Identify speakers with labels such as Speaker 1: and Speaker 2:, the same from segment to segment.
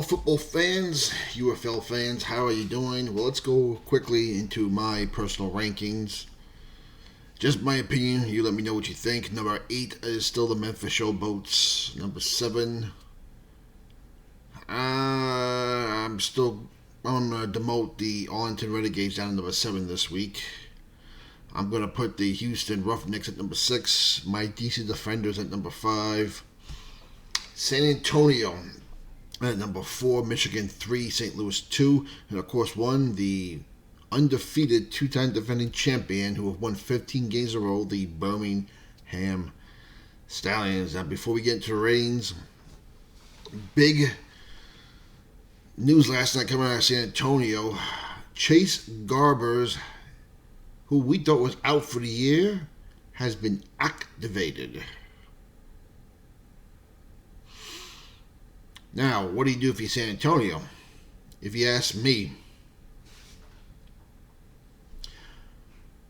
Speaker 1: football fans, UFL fans, how are you doing? Well, let's go quickly into my personal rankings. Just my opinion, you let me know what you think. Number 8 is still the Memphis Showboats. Number 7, I'm going to demote the Arlington Renegades down to number 7 this week. I'm going to put the Houston Roughnecks at number 6. My DC Defenders at number 5. San Antonio at number 4. Michigan 3. St. Louis 2. And of course 1, the undefeated two-time defending champion who have won 15 games in a row, the Birmingham Stallions. Now, before we get into the ratings, big news last night coming out of San Antonio. Chase Garbers, who we thought was out for the year, has been activated. Now, what do you do if you're San Antonio? If you ask me,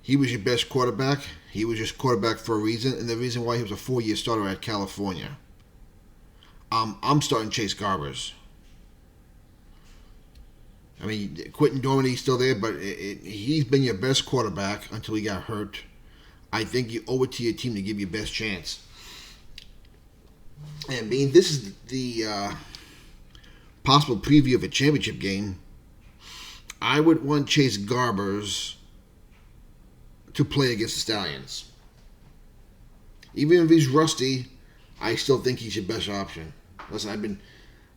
Speaker 1: he was your best quarterback. He was just quarterback for a reason, and the reason why he was a 4-year starter at California. I'm starting Chase Garbers. I mean, Quentin Dormity's still there, but he's been your best quarterback until he got hurt. I think you owe it to your team to give you best chance. And being this is the possible preview of a championship game, I would want Chase Garbers to play against the Stallions. Even if he's rusty, I still think he's your best option. Listen,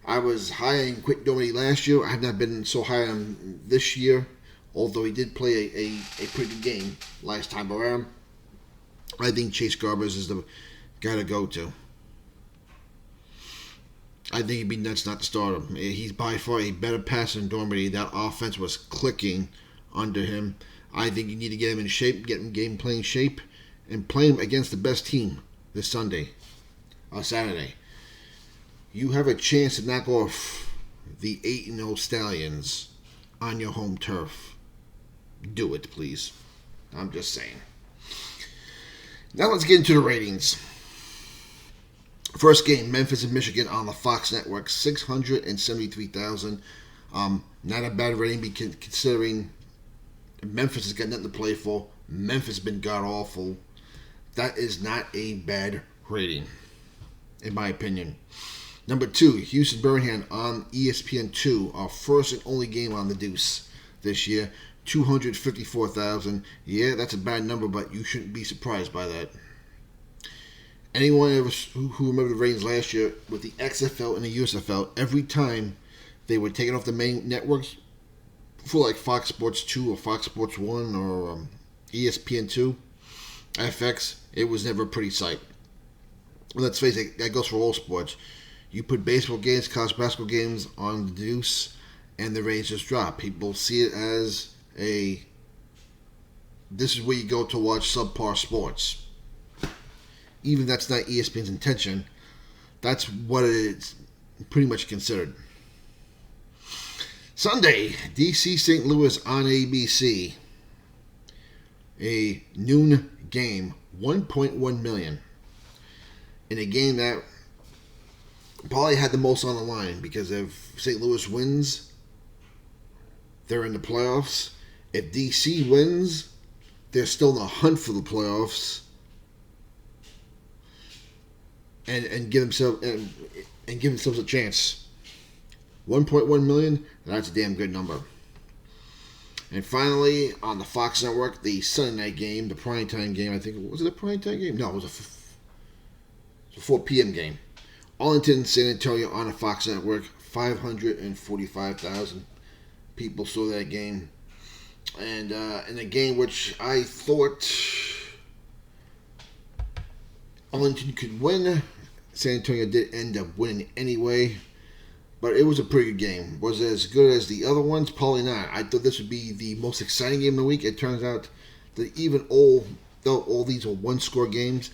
Speaker 1: I was high on Quentin Dormity last year. I have not been so high on him this year, although he did play a pretty good game last time around. I think Chase Garbers is the guy to go to. I think it'd be nuts not to start him. He's by far a better passer than Dormity. That offense was clicking under him. I think you need to get him in shape, get him game playing shape, and play him against the best team this Sunday or Saturday. You have a chance to knock off the 8-0 Stallions on your home turf. Do it, please. I'm just saying. Now let's get into the ratings. First game, Memphis and Michigan on the Fox Network, 673,000. Not a bad rating considering Memphis has got nothing to play for. Memphis has been god-awful. That is not a bad rating, in my opinion. Number 2, Houston Birmingham on ESPN2, our first and only game on the Deuce this year, 254,000. Yeah, that's a bad number, but you shouldn't be surprised by that. Anyone who remember the ratings last year with the XFL and the USFL, every time they were taken off the main networks for like Fox Sports 2 or Fox Sports 1 or ESPN2, FX, it was never a pretty sight. Let's face it, that goes for all sports. You put baseball games, college basketball games on the Deuce, and the ratings just drop. People see it as this is where you go to watch subpar sports. Even if that's not ESPN's intention, that's what it's pretty much considered. Sunday, DC St. Louis on ABC. A noon game, 1.1 million. In a game that probably had the most on the line because if St. Louis wins, they're in the playoffs. If DC wins, they're still in the hunt for the playoffs. And give themselves a chance. 1.1 million, that's a damn good number. And finally, on the Fox Network, the Sunday night game, the primetime game, I think, was it a primetime game? No, it was a 4 p.m. game. Arlington, San Antonio on the Fox Network, 545,000 people saw that game. And in a game which I thought Arlington could win, San Antonio did end up winning anyway. But it was a pretty good game. Was it as good as the other ones? Probably not. I thought this would be the most exciting game of the week. It turns out that even though all these are one-score games,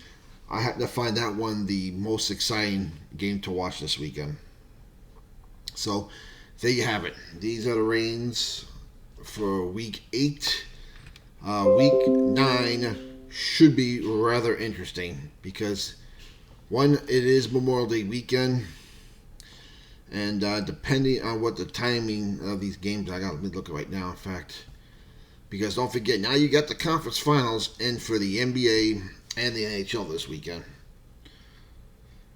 Speaker 1: I had to find that one the most exciting game to watch this weekend. So, there you have it. These are the ratings for Week 8. Week 9 should be rather interesting because, one, it is Memorial Day weekend. And depending on what the timing of these games, I got to look at right now, in fact. Because don't forget, now you got the conference finals in for the NBA and the NHL this weekend.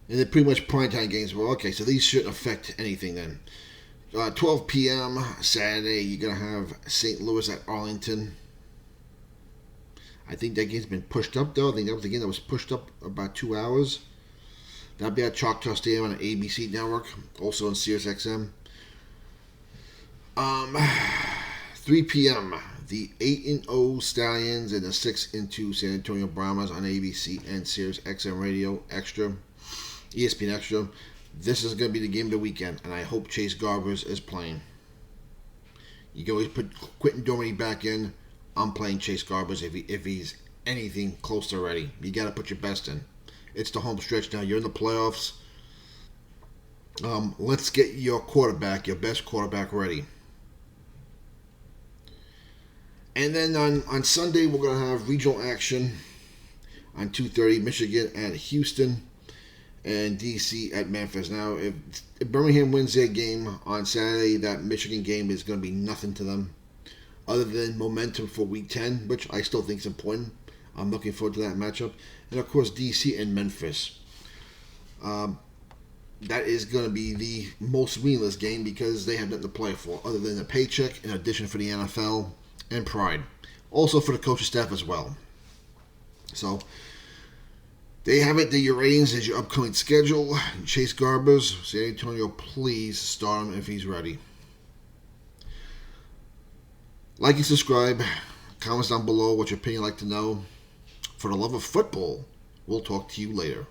Speaker 1: And they're pretty much primetime games. Well, okay, so these shouldn't affect anything then. 12 p.m. Saturday, you're going to have St. Louis at Arlington. I think that game's been pushed up, though. I think that was the game that was pushed up about 2 hours. That'll be at Choctaw Stadium on the ABC network, also on Sirius XM. 3 p.m. The 8-0 Stallions and the 6-2 San Antonio Brahmas on ABC and Sirius XM Radio Extra, ESPN Extra. This is going to be the game of the weekend, and I hope Chase Garbers is playing. You can always put Quentin Doherty back in. I'm playing Chase Garbers if he's anything close to ready. You got to put your best in. It's the home stretch now. You're in the playoffs. Let's get your quarterback, your best quarterback, ready. And then on Sunday, we're going to have regional action on 2:30, Michigan at Houston and D.C. at Memphis. Now, if Birmingham wins their game on Saturday, that Michigan game is going to be nothing to them other than momentum for Week 10, which I still think is important. I'm looking forward to that matchup. And, of course, D.C. and Memphis. That is going to be the most meaningless game because they have nothing to play for other than a paycheck, in addition for the NFL, and pride. Also for the coaching staff as well. So, there you have it. There your ratings. There's your upcoming schedule. Chase Garbers, San Antonio, please start him if he's ready. Like and subscribe. Comments down below what your opinion you'd like to know. For the love of football, we'll talk to you later.